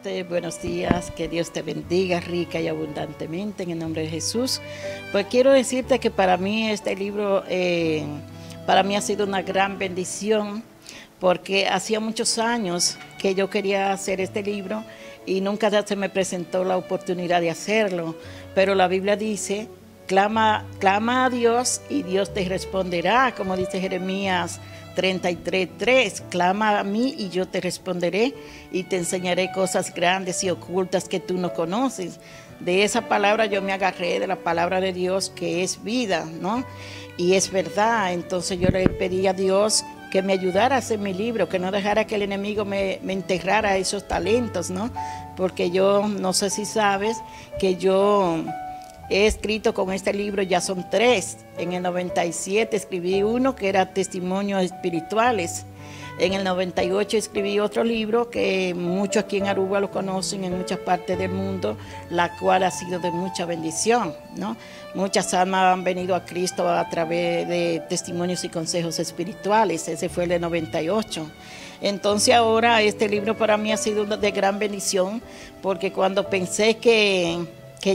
nuevamente, buenos días, que Dios te bendiga rica y abundantemente en el nombre de Jesús. Pues quiero decirte que para mí este libro, para mí ha sido una gran bendición, porque hacía muchos años que yo quería hacer este libro y nunca se me presentó la oportunidad de hacerlo, pero la Biblia dice, clama a Dios y Dios te responderá, como dice Jeremías 33:3, clama a mí y yo te responderé y te enseñaré cosas grandes y ocultas que tú no conoces. De esa palabra yo me agarré, de la palabra de Dios, que es vida, ¿no? Y es verdad. Entonces yo le pedí a Dios que me ayudara a hacer mi libro, que no dejara que el enemigo me enterrara esos talentos, ¿no? Porque yo, no sé si sabes, que yo he escrito con este libro, ya son 3. En el 97 escribí uno que era Testimonios Espirituales. En el 98 escribí otro libro que muchos aquí en Aruba lo conocen, en muchas partes del mundo, la cual ha sido de mucha bendición, ¿no? Muchas almas han venido a Cristo a través de testimonios y consejos espirituales. Ese fue el de 98. Entonces ahora este libro para mí ha sido de gran bendición, porque cuando pensé que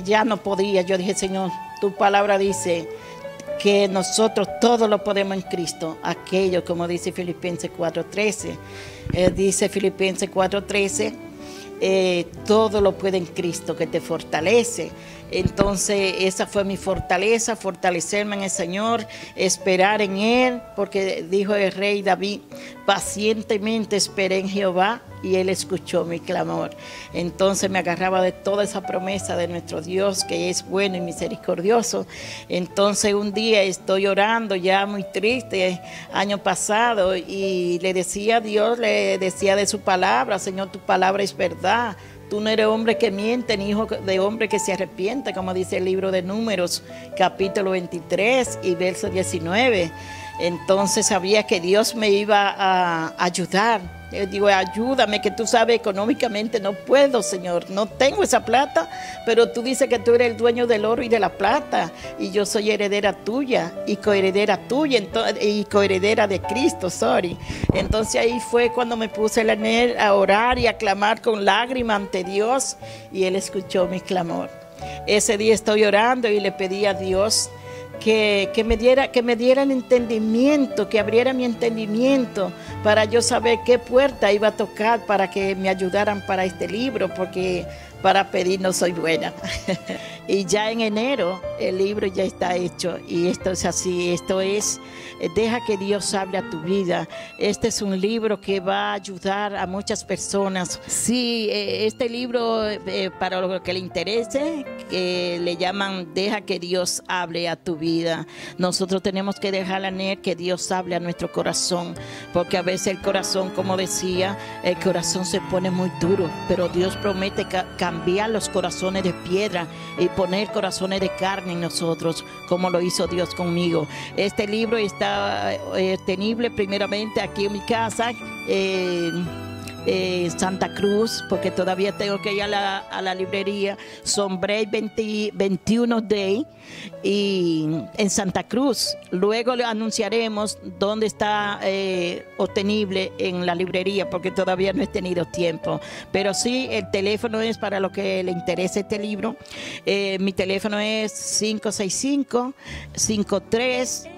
ya no podía, yo dije, Señor, tu palabra dice que nosotros todo lo podemos en Cristo, aquello, como dice Filipenses 4:13, dice Filipenses 4:13, todo lo puede en Cristo que te fortalece. Entonces esa fue mi fortaleza, fortalecerme en el Señor, esperar en Él, porque dijo el rey David, pacientemente esperé en Jehová y Él escuchó mi clamor. Entonces me agarraba de toda esa promesa de nuestro Dios, que es bueno y misericordioso. Entonces un día estoy orando ya muy triste, año pasado, y le decía a Dios, le decía de su palabra, Señor, tu palabra es verdad. Tú no eres hombre que miente, ni hijo de hombre que se arrepiente, como dice el libro de Números, capítulo 23 y verso 19. Entonces sabía que Dios me iba a ayudar. Yo digo, ayúdame, que tú sabes, económicamente no puedo, Señor, no tengo esa plata, pero tú dices que tú eres el dueño del oro y de la plata, y yo soy heredera tuya, y coheredera tuya, y coheredera de Cristo, Entonces ahí fue cuando me puse a orar y a clamar con lágrimas ante Dios, y Él escuchó mi clamor. Ese día estoy orando y le pedí a Dios que me diera el entendimiento, que abriera mi entendimiento para yo saber qué puerta iba a tocar para que me ayudaran para este libro, porque para pedir no soy buena. Y ya en enero el libro ya está hecho, y esto es así, esto es, deja que Dios hable a tu vida. Este es un libro que va a ayudar a muchas personas. Sí, este libro, para lo que le interese, que le llaman deja que Dios hable a tu vida. Nosotros tenemos que dejar que Dios hable a nuestro corazón, porque a veces el corazón, como decía, el corazón se pone muy duro, pero Dios promete cambiar los corazones de piedra y poner corazones de carne en nosotros, como lo hizo Dios conmigo. Este libro está tenible primeramente aquí en mi casa, Santa Cruz, porque todavía tengo que ir a la librería Sombrey 21 Day, y en Santa Cruz. Luego le anunciaremos dónde está obtenible en la librería, porque todavía no he tenido tiempo. Pero sí, el teléfono es para lo que le interese este libro. Mi teléfono es 565-53